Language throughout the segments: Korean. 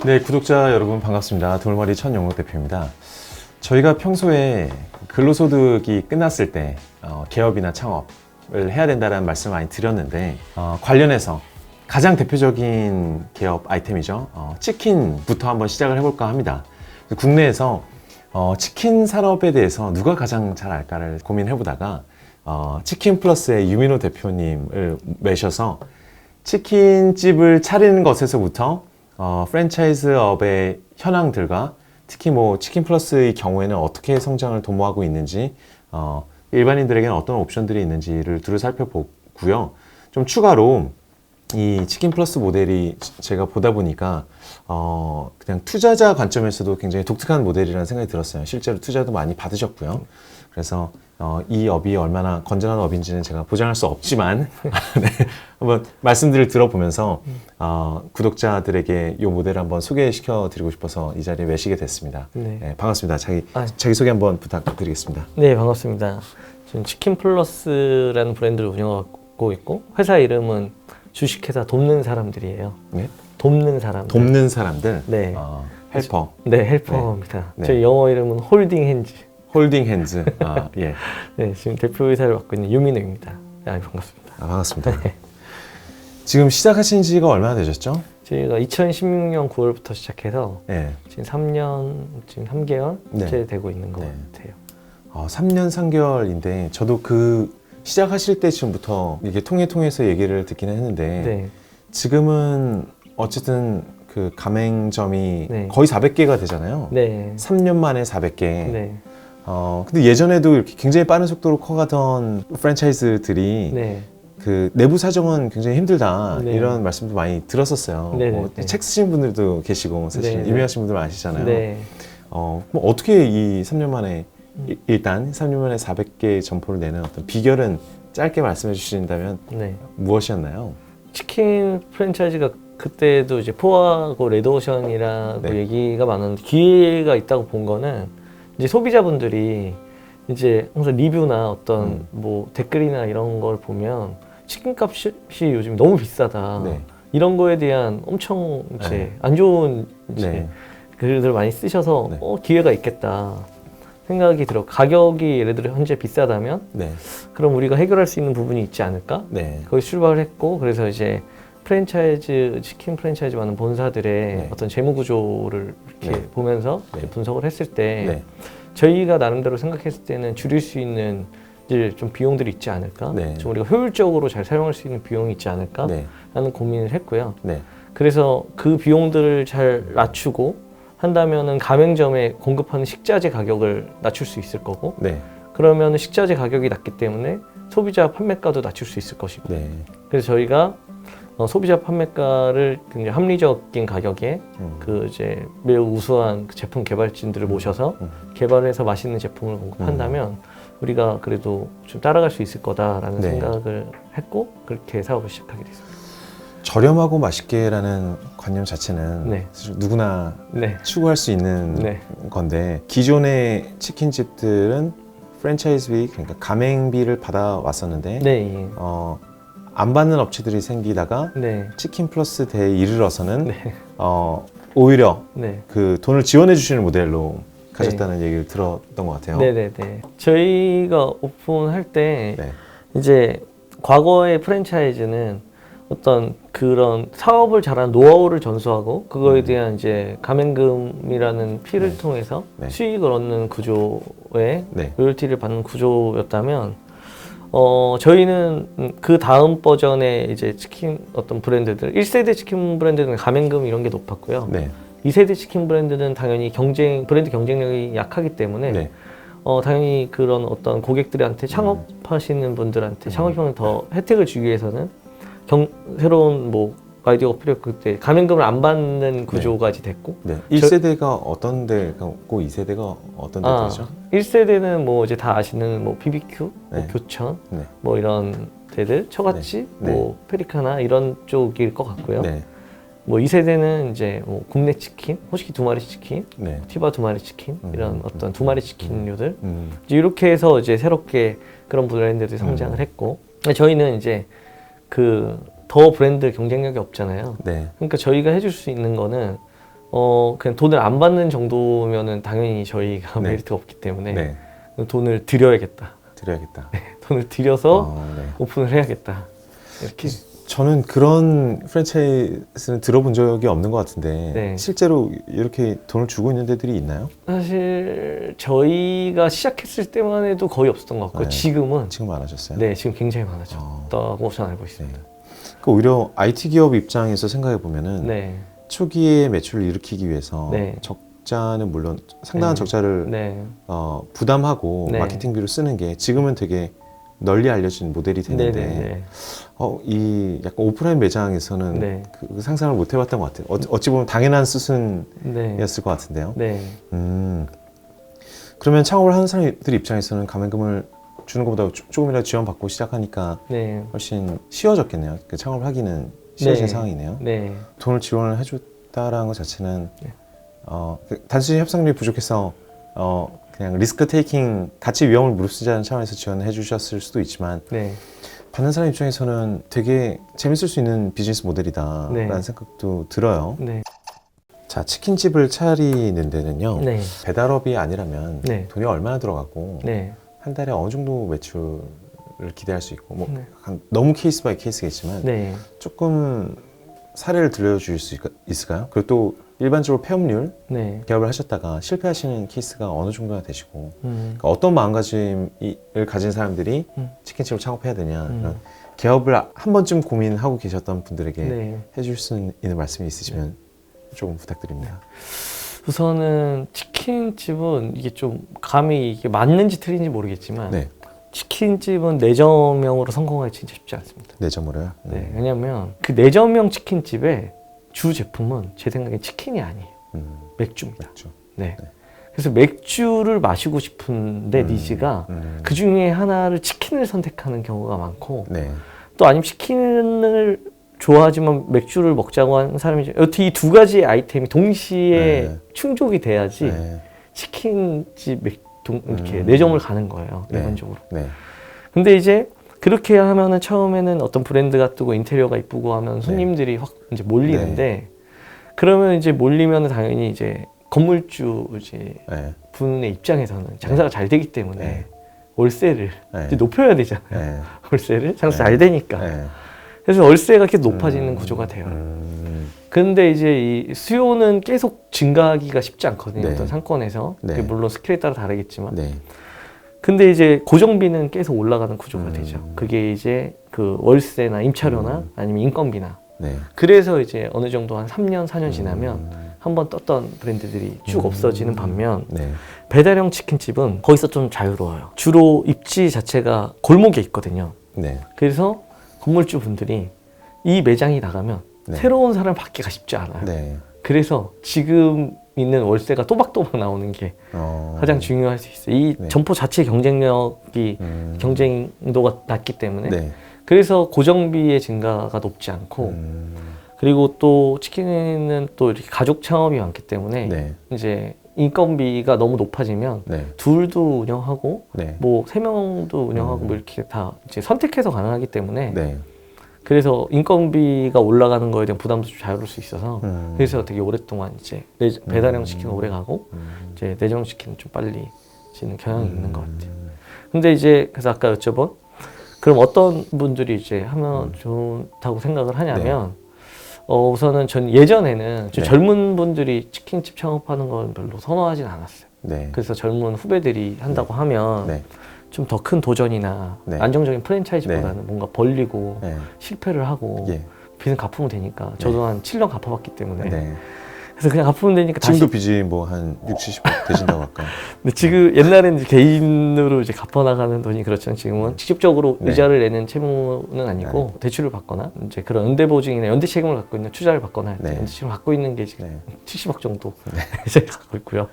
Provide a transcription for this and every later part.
네, 구독자 여러분 반갑습니다. 돌머리 천영록 대표입니다. 저희가 평소에 근로소득이 끝났을 때 개업이나 창업을 해야 된다는 말씀을 많이 드렸는데 관련해서 가장 대표적인 개업 아이템이죠. 치킨부터 한번 시작을 해볼까 합니다. 국내에서 치킨 산업에 대해서 누가 가장 잘 알까를 고민해보다가 치킨 플러스의 유민호 대표님을 모셔서 치킨집을 차리는 것에서부터 프랜차이즈업의 현황들과 특히 치킨 플러스의 경우에는 어떻게 성장을 도모하고 있는지 일반인들에게는 어떤 옵션들이 있는지를 두루 살펴보고요. 좀 추가로 이 치킨 플러스 모델이 제가 보다 보니까 그냥 투자자 관점에서도 굉장히 독특한 모델이라는 생각이 들었어요. 실제로 투자도 많이 받으셨고요. 그래서 이 업이 얼마나 건전한 업인지는 제가 보장할 수 없지만 네, 한번 말씀들을 들어보면서 구독자들에게 이 모델을 한번 소개시켜 드리고 싶어서 이 자리에 모시게 됐습니다. 네. 네, 반갑습니다. 자기 소개 한번 부탁드리겠습니다. 네, 반갑습니다. 저는 치킨 플러스라는 브랜드를 운영하고 있고 회사 이름은 주식회사 돕는 사람들이에요. 네? 돕는 사람들. 돕는 사람들. 네. 헬퍼. 네, 헬퍼입니다. 네. 저희 영어 이름은 홀딩 핸즈. 홀딩 핸즈. 예. 네, 지금 대표이사를 맡고 있는 유민호입니다. 반갑습니다. 반갑습니다. 지금 시작하신 지가 얼마나 되셨죠? 저희가 2016년 9월부터 시작해서 네. 지금 3개월째 되고 있는 것 같아요. 3년 3개월인데 저도 시작하실 때쯤부터 이게 통해서 얘기를 듣기는 했는데 지금은 어쨌든 그 가맹점이 거의 400개가 되잖아요. 3년 만에 400개. 근데 예전에도 이렇게 굉장히 빠른 속도로 커가던 프랜차이즈들이 그 내부 사정은 굉장히 힘들다 이런 말씀도 많이 들었었어요. 책 쓰신 분들도 계시고 사실 유명하신 분들 아시잖아요. 어떻게 이 3년 만에 일단 3년 만에 400개 점포를 내는 어떤 비결은 짧게 말씀해 주신다면 무엇이었나요? 치킨 프랜차이즈가 그때도 이제 포하고 레드오션이라고 얘기가 많았는데 기회가 있다고 본 거는 이제 소비자분들이 이제 항상 리뷰나 어떤 댓글이나 이런 걸 보면 치킨 값이 요즘 너무 비싸다 이런 거에 대한 엄청 이제 안 좋은 이제 글들 많이 쓰셔서 기회가 있겠다 생각이 들어. 가격이 예를 들어 현재 비싸다면 그럼 우리가 해결할 수 있는 부분이 있지 않을까? 거기 출발을 했고 그래서 이제 치킨 프랜차이즈 많은 본사들의 어떤 재무 구조를 이렇게 보면서 분석을 했을 때 저희가 나름대로 생각했을 때는 줄일 수 있는 좀 비용들이 있지 않을까? 좀 우리가 효율적으로 잘 사용할 수 있는 비용이 있지 않을까? 라는 고민을 했고요. 그래서 그 비용들을 잘 낮추고 한다면은 가맹점에 공급하는 식자재 가격을 낮출 수 있을 거고 그러면 식자재 가격이 낮기 때문에 소비자 판매가도 낮출 수 있을 것이고 그래서 저희가 소비자 판매가를 굉장히 합리적인 가격에 이제 매우 우수한 제품 개발진들을 모셔서 개발해서 맛있는 제품을 공급한다면 우리가 그래도 좀 따라갈 수 있을 거다라는 생각을 했고 그렇게 사업을 시작하게 됐습니다. 저렴하고 맛있게라는 관념 자체는 사실 누구나 추구할 수 있는 건데 기존의 치킨집들은 프랜차이즈비 그러니까 가맹비를 받아왔었는데 안 받는 업체들이 생기다가 치킨 플러스 대에 이르러서는 오히려 그 돈을 지원해 주시는 모델로 가셨다는 얘기를 들었던 것 같아요. 저희가 오픈할 때 이제 과거의 프랜차이즈는 어떤 그런 사업을 잘하는 노하우를 전수하고 그거에 대한 이제 가맹금이라는 피를 통해서 수익을 얻는 구조의 로열티를 받는 구조였다면 저희는 그 다음 버전의 이제 치킨 어떤 브랜드들 1세대 치킨 브랜드는 가맹금 이런 게 높았고요. 2세대 치킨 브랜드는 당연히 브랜드 경쟁력이 약하기 때문에 당연히 그런 어떤 고객들한테 창업하시는 분들한테 창업형을 더 혜택을 주기 위해서는 새로운 아이디어가 필요했고 그때 가맹금을 안 받는 구조까지 됐고 1세대가 어떤 데고 2세대가 어떤 데죠? 1세대는 이제 다 아시는 BBQ, 교천 이런 데들 처갓집, 페리카나 이런 쪽일 것 같고요. 2세대는 이제 국내 치킨, 호시키 2마리 치킨, 티바 2마리 치킨 이런 어떤 2마리 치킨류들 이제 이렇게 해서 이제 새롭게 그런 브랜드들이 성장을 했고 저희는 이제 더 브랜드 경쟁력이 없잖아요. 그러니까 저희가 해줄 수 있는 거는 그냥 돈을 안 받는 정도면은 당연히 저희가 네. 메리트가 없기 때문에 네. 돈을 들여야겠다. 드려야겠다. 돈을 들여서 네. 오픈을 해야겠다. 이렇게. 저는 그런 프랜차이즈는 들어본 적이 없는 것 같은데 네. 실제로 이렇게 돈을 주고 있는 데들이 있나요? 사실 저희가 시작했을 때만 해도 거의 없었던 것 같고요. 네. 지금은 지금 안 하셨어요? 네, 지금 굉장히 많아졌다고 저는 알고 있습니다. 그러니까 오히려 IT 기업 입장에서 생각해 보면은 네, 초기에 매출을 일으키기 위해서 네. 적자는 물론 상당한 네. 적자를 네, 부담하고 네. 마케팅비로 쓰는 게 지금은 되게 널리 알려진 모델이 네, 되는데 네, 이 약간 오프라인 매장에서는 네, 그 상상을 못 해봤던 것 같아요. 어찌 보면 당연한 수순이었을 네, 것 같은데요. 네, 그러면 창업을 하는 사람들 입장에서는 가맹금을 주는 것보다 조금이라도 지원받고 시작하니까 네, 훨씬 쉬워졌겠네요. 그 창업을 하기는 쉬워진 네. 상황이네요. 네, 돈을 지원을 해줬다라는 것 자체는 네. 단순히 협상률이 부족해서 그냥 리스크 테이킹 같이 위험을 무릅쓰자는 차원에서 지원을 해주셨을 수도 있지만 네, 받는 사람 입장에서는 되게 재밌을 수 있는 비즈니스 모델이다라는 네. 생각도 들어요. 네, 자, 치킨집을 차리는 데는요. 네, 배달업이 아니라면 네. 돈이 얼마나 들어가고 네, 한 달에 어느 정도 매출을 기대할 수 있고 뭐 네. 너무 케이스 바이 케이스겠지만 네. 조금 사례를 들려줄 수 있을까요? 그리고 또 일반적으로 폐업률 네. 기업을 하셨다가 실패하시는 케이스가 어느 정도나 되시고 음. 그러니까 어떤 마음가짐을 가진 사람들이 음. 치킨집을 창업해야 되냐 이런 개업을 한 번쯤 고민하고 계셨던 분들에게 네. 해줄 수 있는 말씀이 있으시면 조금 부탁드립니다. 우선은 치킨집은 이게 좀 감히 이게 맞는지 틀린지 모르겠지만 네, 치킨집은 내점형으로 성공하기 진짜 쉽지 않습니다. 내점으로요. 네, 왜냐면 그 내점형 치킨집의 주 제품은 제 생각엔 치킨이 아니에요. 맥주입니다. 맥주. 네. 네. 그래서 맥주를 마시고 싶은데 니즈가 그 중에 하나를 치킨을 선택하는 경우가 많고 네, 또 아니면 치킨을 좋아하지만 맥주를 먹자고 하는 사람이 여튼 이 두 가지 아이템이 동시에 네. 충족이 돼야지 네, 치킨집 이렇게 내점을 가는 거예요. 네. 일반적으로. 네, 근데 이제 그렇게 하면은 처음에는 어떤 브랜드가 뜨고 인테리어가 이쁘고 하면 손님들이 확 이제 몰리는데 그러면 이제 몰리면 당연히 이제 건물주 이제 네, 분의 입장에서는 장사가 잘 되기 때문에 네. 월세를 네. 이제 높여야 되잖아요. 네. 월세를 장사 네. 잘 되니까. 네. 그래서 월세가 계속 높아지는 구조가 돼요. 근데 이제 이 수요는 계속 증가하기가 쉽지 않거든요. 네. 어떤 상권에서. 네. 그게 물론 스케일에 따라 다르겠지만. 네. 근데 이제 고정비는 계속 올라가는 구조가 되죠. 그게 이제 그 월세나 임차료나 아니면 인건비나. 네. 그래서 이제 어느 정도 한 3년, 4년 지나면 한번 떴던 브랜드들이 쭉 없어지는 반면 네. 배달형 치킨집은 거기서 좀 자유로워요. 주로 입지 자체가 골목에 있거든요. 네. 그래서 건물주 분들이 이 매장이 나가면 네. 새로운 사람을 받기가 쉽지 않아요. 네. 그래서 지금 있는 월세가 또박또박 나오는 게 가장 중요할 수 있어요. 이 네. 점포 자체 경쟁력이 경쟁도가 낮기 때문에 네. 그래서 고정비의 증가가 높지 않고 그리고 또 치킨은 또 이렇게 가족 창업이 많기 때문에 네. 이제 인건비가 너무 높아지면 네. 둘도 운영하고 네. 뭐 세 명도 운영하고 뭐 이렇게 다 이제 선택해서 가능하기 때문에 네. 그래서 인건비가 올라가는 거에 대한 부담도 좀 자유로울 수 있어서 그래서 되게 오랫동안 이제 배달형 치킨은 오래 가고 이제 내장 치킨은 좀 빨리 지는 경향이 있는 것 같아요. 근데 이제 그래서 아까 여쭤본 그럼 어떤 분들이 이제 하면 좋다고 생각을 하냐면 우선은 전 예전에는 네. 젊은 분들이 치킨집 창업하는 건 별로 선호하진 않았어요. 네. 그래서 젊은 후배들이 한다고 하면 네. 좀 더 큰 도전이나 네. 안정적인 프랜차이즈보다는 뭔가 벌리고 네. 실패를 하고 예. 빚은 갚으면 되니까 저도 한 7년 갚아봤기 때문에 네. 그래서 그냥 갚으면 되니까 다시 지금도 빚이 뭐 한 60, 70% 되신다고 할까? 근데 지금 옛날에는 이제 개인으로 이제 갚아나가는 돈이 그렇지만 지금은 직접적으로 네. 이자를 내는 채무는 아니고 대출을 받거나 이제 그런 연대보증이나 연대 책임을 갖고 있는 투자를 받거나 네. 연대 책임을 갖고 있는 게 지금 네. 70억 정도 이제 갖고 있고요.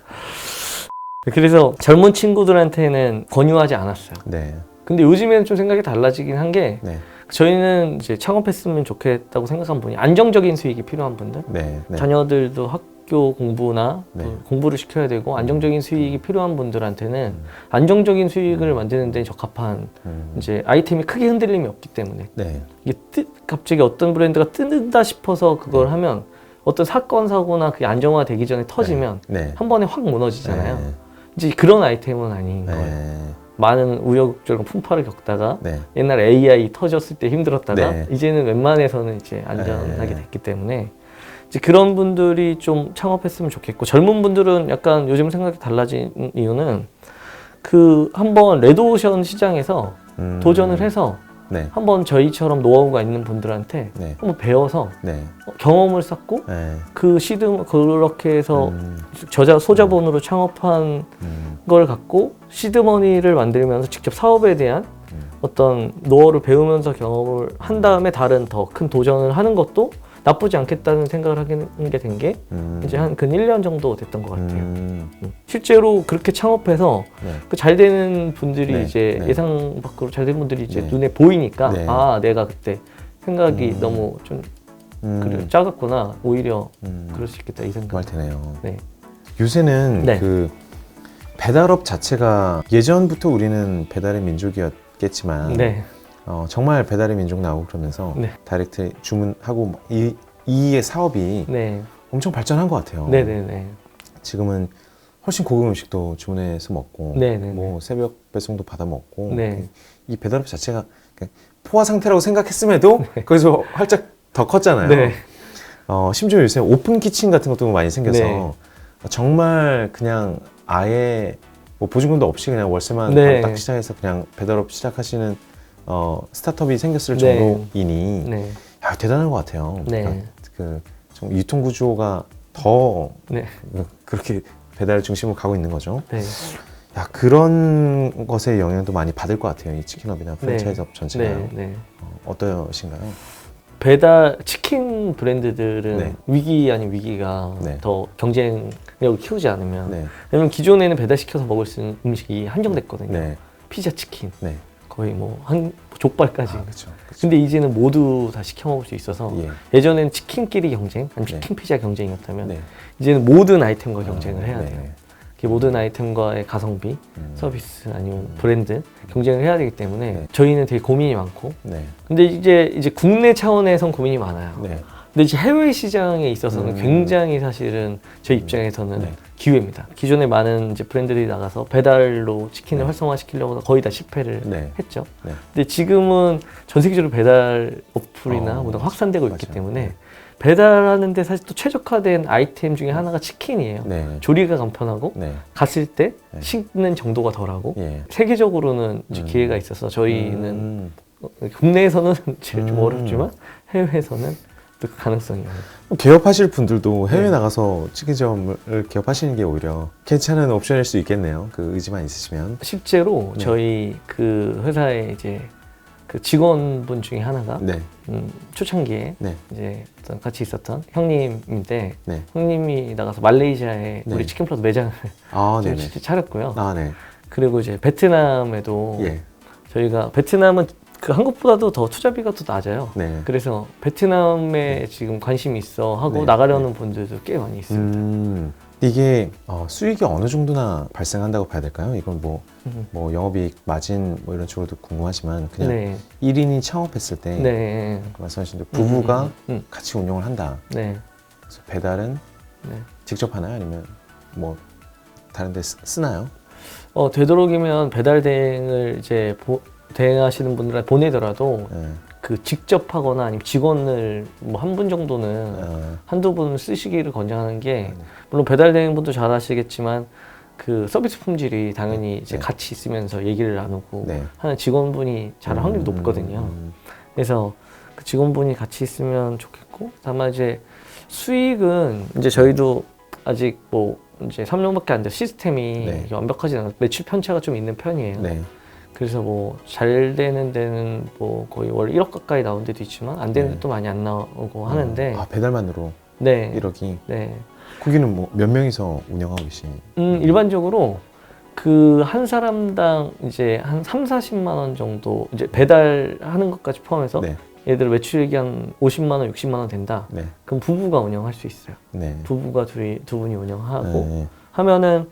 그래서 젊은 친구들한테는 권유하지 않았어요. 네. 근데 요즘에는 좀 생각이 달라지긴 한 게 네. 저희는 이제 창업했으면 좋겠다고 생각한 분이 안정적인 수익이 필요한 분들 네. 네. 자녀들도 학교 공부나 네. 또 공부를 시켜야 되고 안정적인 수익이 필요한 분들한테는 안정적인 수익을 만드는 데 적합한 이제 아이템이 크게 흔들림이 없기 때문에 네. 이게 갑자기 어떤 브랜드가 뜬다 싶어서 그걸 하면 어떤 사건 사고나 그게 안정화되기 전에 터지면 네. 한 번에 확 무너지잖아요. 네. 이제 그런 아이템은 아닌 네. 거예요. 많은 우여곡절과 풍파를 겪다가 네. 옛날 AI 터졌을 때 힘들었다가 네. 이제는 웬만해서는 이제 안전하게 네. 됐기 때문에 이제 그런 분들이 좀 창업했으면 좋겠고, 젊은 분들은 약간 요즘 생각이 달라진 이유는 그 한번 레드오션 시장에서 도전을 해서 네. 한번 저희처럼 노하우가 있는 분들한테 네. 한번 배워서 네. 경험을 쌓고 네. 그 그렇게 해서 소자본으로 창업한 걸 갖고 시드머니를 만들면서 직접 사업에 대한 어떤 노하우를 배우면서 경험을 한 다음에 다른 더 큰 도전을 하는 것도 나쁘지 않겠다는 생각을 하게 된 게 이제 한 근 1년 정도 됐던 것 같아요. 실제로 그렇게 창업해서 네. 그 잘 되는 분들이 네. 이제 네. 예상 밖으로 잘 된 분들이 이제 네. 눈에 보이니까 네. 아, 내가 그때 생각이 너무 좀 그래, 작았구나. 오히려 그럴 수 있겠다 이 생각. 말 되네요. 네. 요새는 네. 그 배달업 자체가 예전부터 우리는 배달의 민족이었겠지만 네. 정말 배달의 민족 나오고 그러면서 네. 다이렉트 주문하고 이의 사업이 네. 엄청 발전한 것 같아요. 네네네. 지금은 훨씬 고급 음식도 주문해서 먹고 네네네. 뭐 새벽 배송도 받아 먹고 네. 이 배달업 자체가 그냥 포화 상태라고 생각했음에도 거기서 활짝 더 컸잖아요. 네. 심지어 요새 오픈 키친 같은 것도 많이 생겨서 네. 정말 그냥 아예 뭐 보증금도 없이 그냥 월세만 네. 딱 시작해서 그냥 배달업 시작하시는 스타트업이 생겼을 네. 정도이니 네. 야, 대단한 것 같아요. 네. 그러니까 좀 유통 구조가 더 네. 그렇게 배달 중심으로 가고 있는 거죠. 네. 야, 그런 것의 영향도 많이 받을 것 같아요. 이 치킨업이나 프랜차이즈업 전체가. 네. 네. 어떠신가요? 배달 치킨 브랜드들은 네. 위기 아닌 위기가 네. 더 경쟁력을 키우지 않으면 네. 왜냐면 기존에는 배달시켜서 먹을 수 있는 음식이 한정됐거든요. 네. 피자, 치킨 네. 거의 뭐 한 족발까지. 그렇죠. 근데 이제는 모두 다 시켜 먹을 수 있어서 예. 예전에는 치킨끼리 경쟁, 아니면 네. 치킨 피자 경쟁이었다면 네. 이제는 모든 아이템과 경쟁을 해야 네. 돼요. 그 모든 아이템과의 가성비, 서비스 아니면 브랜드 경쟁을 해야 되기 때문에 네. 저희는 되게 고민이 많고, 네. 근데 이제 국내 차원에선 고민이 많아요. 네. 근데 이제 해외 시장에 있어서는 굉장히 사실은 제 입장에서는 네. 기회입니다. 기존에 많은 이제 브랜드들이 나가서 배달로 치킨을 네. 활성화시키려고 거의 다 실패를 네. 했죠. 네. 근데 지금은 전 세계적으로 배달 어플이나 어, 모두 확산되고 있기 맞아요. 때문에 네. 배달하는데 사실 또 최적화된 아이템 중에 하나가 치킨이에요. 네. 조리가 간편하고 네. 갔을 때 네. 식는 정도가 덜하고 예. 세계적으로는 이제 기회가 있어서 저희는 음. 국내에서는 제일 좀 어렵지만 해외에서는 또 그 가능성이 있는. 개업하실 분들도 해외 네. 나가서 치킨점을 개업하시는 게 오히려 괜찮은 옵션일 수 있겠네요. 그 의지만 있으시면. 실제로 네. 저희 그 회사에 이제 그 직원분 중에 하나가 네. 초창기에 네. 이제 어떤 같이 있었던 형님인데 네. 형님이 나가서 말레이시아에 네. 우리 치킨 플러스 매장을 아, 좀 네네. 차렸고요. 아, 네. 그리고 이제 베트남에도 예. 저희가 베트남은 그 한국보다도 더 투자비가 더 낮아요. 네. 그래서 베트남에 지금 관심이 있어 하고 네. 나가려는 분들도 꽤 많이 있습니다. 이게 수익이 어느 정도나 발생한다고 봐야 될까요? 이건 뭐 영업이익, 마진 뭐 이런 쪽으로도 궁금하지만 그냥 네. 1인이 창업했을 때 네. 말씀하신 대로 부부가 음. 같이 운영을 한다. 네. 그래서 배달은 네. 직접 하나요? 아니면 뭐 다른 데 쓰나요? 되도록이면 배달 대행을 이제 대행하시는 분들한테 보내더라도 네. 그 직접 하거나 아니면 직원을 뭐 한 분 정도는 한두 분 쓰시기를 권장하는 게, 물론 배달 대행분도 잘 하시겠지만 그 서비스 품질이 당연히 이제 네. 같이 있으면서 얘기를 나누고 네. 하는 직원분이 잘할 확률이 높거든요. 그래서 그 직원분이 같이 있으면 좋겠고, 다만 이제 수익은 이제 저희도 아직 뭐 이제 3년밖에 안 돼 시스템이 네. 완벽하지 않아서 매출 편차가 좀 있는 편이에요. 네. 그래서 뭐 잘 되는 데는 뭐 거의 월 1억 가까이 나온 데도 있지만 안 되는 네. 데도 많이 안 나오고 하는데. 배달만으로 네. 1억이. 네. 거기는 뭐 몇 명이서 운영하고 계신? 일반적으로 그 한 사람당 이제 한 3, 40만 원 정도 이제 배달하는 것까지 포함해서 네. 예를 들어 매출액이 한 50만 원, 60만 원 된다. 네. 그럼 부부가 운영할 수 있어요. 네. 부부가 두 분이 운영하고 네. 하면은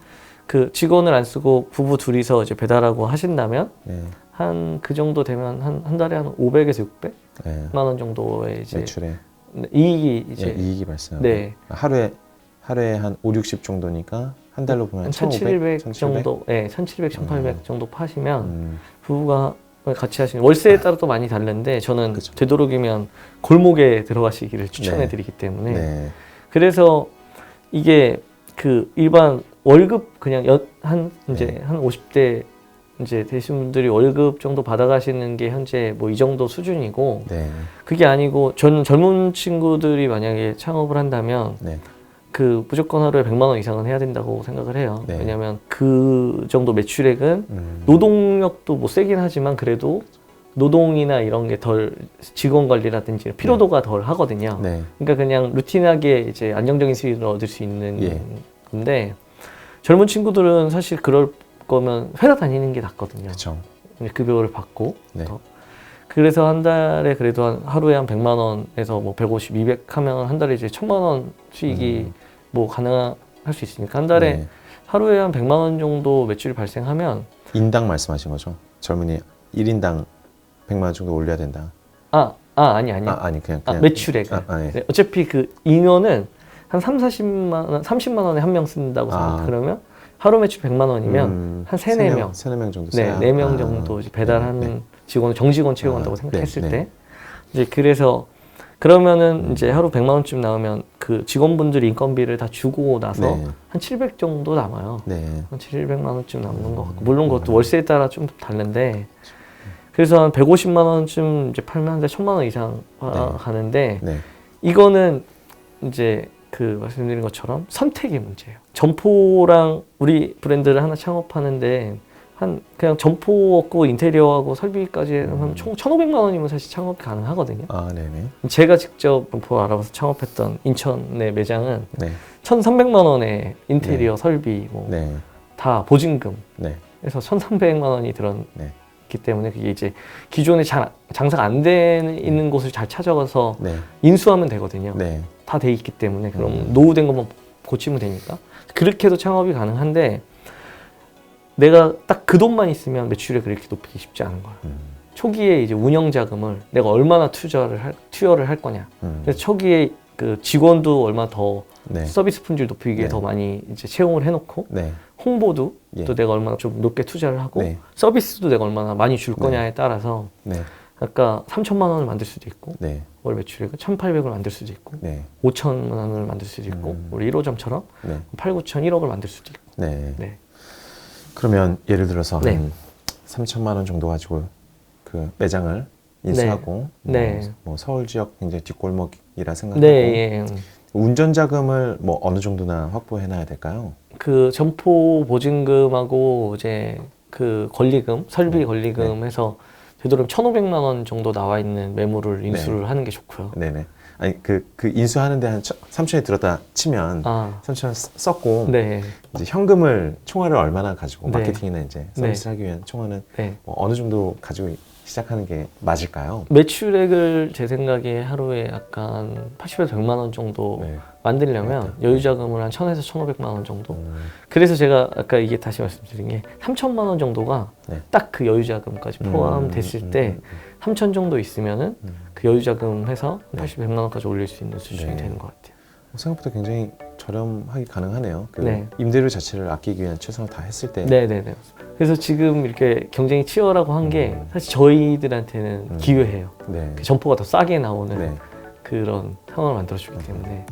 그 직원을 안 쓰고 부부 둘이서 이제 배달하고 하신다면 네. 한 그 정도 되면 한 달에 한 500에서 600만 네. 원 정도의 이제 매출에. 이익이 이제 이익이 발생. 네. 하루에 한 5, 60 정도니까 한 달로 보면 한 1,500 정도, 네, 1,700, 1,800 정도 파시면 음, 부부가 같이 하시는 월세에 따라 또 많이 다른데 저는 그쵸. 되도록이면 골목에 들어가시기를 추천해드리기 때문에 네. 그래서 이게 그 일반 월급 그냥 이제 네. 한 50대 이제 되신 분들이 월급 정도 받아가시는 게 현재 뭐 이 정도 수준이고 네. 그게 아니고 저는 젊은 친구들이 만약에 창업을 한다면 네. 그 무조건 하루에 100만 원 이상은 해야 된다고 생각을 해요. 네. 왜냐하면 그 정도 매출액은 노동력도 뭐 세긴 하지만 그래도 노동이나 이런 게 덜 직원 관리라든지 피로도가 덜 하거든요. 네. 그러니까 그냥 루틴하게 이제 안정적인 수익을 얻을 수 있는 예. 건데 젊은 친구들은 사실 그럴 거면 회사 다니는 게 낫거든요. 그렇죠. 급여를 받고 네. 더. 그래서 한 달에 그래도 하루에 한 100만 원에서 뭐 150, 200 하면 한 달에 이제 1,000만 원 수익이 뭐 가능할 수 있으니까 한 달에 네. 하루에 한 100만 원 정도 매출이 발생하면 인당 말씀하신 거죠? 젊은이 1인당 100만 원 정도 올려야 된다. 아니 아니 그냥 매출액. 예. 네, 어차피 그 인원은 한 30만 원, 30만 원에 한 명 쓴다고 생각. 그러면 하루 매출 100만 원이면 한 3, 4명. 3, 4명 정도 네, 써야. 4명 정도 이제 배달하는 네. 직원을 정직원 채용한다고 생각했을 네. 때 이제 그래서 그러면은 이제 하루 100만 원쯤 나오면 그 직원분들 인건비를 다 주고 나서 네. 한 700 정도 남아요. 네. 한 700만 원쯤 남는 것 같고 물론 그것도 월세에 따라 좀 다른데 그래서 한 150만 원쯤 이제 팔면 한 달에 1,000만 원 이상 가는데 네. 이거는 이제 그 말씀드린 것처럼 선택의 문제예요. 점포랑 우리 브랜드를 하나 창업하는데 한 그냥 점포하고 인테리어하고 설비까지 하면 총 1,500만 원이면 사실 창업이 가능하거든요. 네네. 제가 직접 점포 알아봐서 창업했던 인천의 매장은 네. 1,300만 원에 인테리어 설비 뭐 네. 다 보증금 네. 해서 1,300만 원이 들었기 네. 때문에 그게 이제 기존에 장사가 안 되는 있는 곳을 잘 찾아가서 네. 인수하면 되거든요. 네. 다 돼 있기 때문에 그럼 노후된 것만 고치면 되니까 그렇게 해도 창업이 가능한데 내가 딱 그 돈만 있으면 매출을 그렇게 높이기 쉽지 않은 거예요. 초기에 이제 운영 자금을 내가 얼마나 투여를 할 거냐. 그래서 초기에 그 직원도 얼마 더 네. 서비스 품질 높이기에 네. 더 많이 이제 채용을 해놓고 네. 홍보도 예. 또 내가 얼마나 좀 높게 투자를 하고 네. 서비스도 내가 얼마나 많이 줄 거냐에 따라서 네. 아까 3,000만 원을 만들 수도 있고 네. 월 매출액을 1,800을 만들 수도 있고 네. 5,000만 원을 만들 수도 있고 우리 1호점처럼 네. 8, 9천, 1억을 만들 수도 있고 네. 네. 그러면 예를 들어서 네. 한 3천만 원 정도 가지고 그 매장을 인수하고 네. 뭐 서울 지역 굉장히 뒷골목이라 생각하고 네, 예. 운전 자금을 뭐 어느 정도나 확보해 놔야 될까요? 그 점포 보증금하고 이제 그 권리금, 설비 네. 권리금 해서 되도록 1,500만 원 정도 나와 있는 매물을 인수를 하는 게 좋고요. 네네. 아니 그 인수하는데 한 3천이 들었다 치면 3천 썼고 네. 이제 현금을 총알을 얼마나 가지고 네. 마케팅이나 이제 서비스를 하기 위한 총알은 네. 뭐 어느 정도 가지고 시작하는 게 맞을까요? 매출액을 제 생각에 하루에 약간 80에서 100만 원 정도 네. 만들려면 여유자금을 한 1,000에서 1,500만 원 정도. 그래서 제가 아까 이게 다시 말씀드린 게 3,000만 원 정도가 네. 딱 그 여유자금까지 포함됐을 때 3,000 정도 있으면은 그 여유자금 해서 80, 100만 원까지 올릴 수 있는 수준이 네. 되는 것 같아요. 생각보다 굉장히 저렴하게 가능하네요. 그 네. 임대료 자체를 아끼기 위한 최선을 다 했을 때. 네네네. 그래서 지금 이렇게 경쟁이 치열하고 한 게 사실 저희들한테는 기회예요. 네. 그 점포가 더 싸게 나오는 네. 그런 상황을 만들어주기 때문에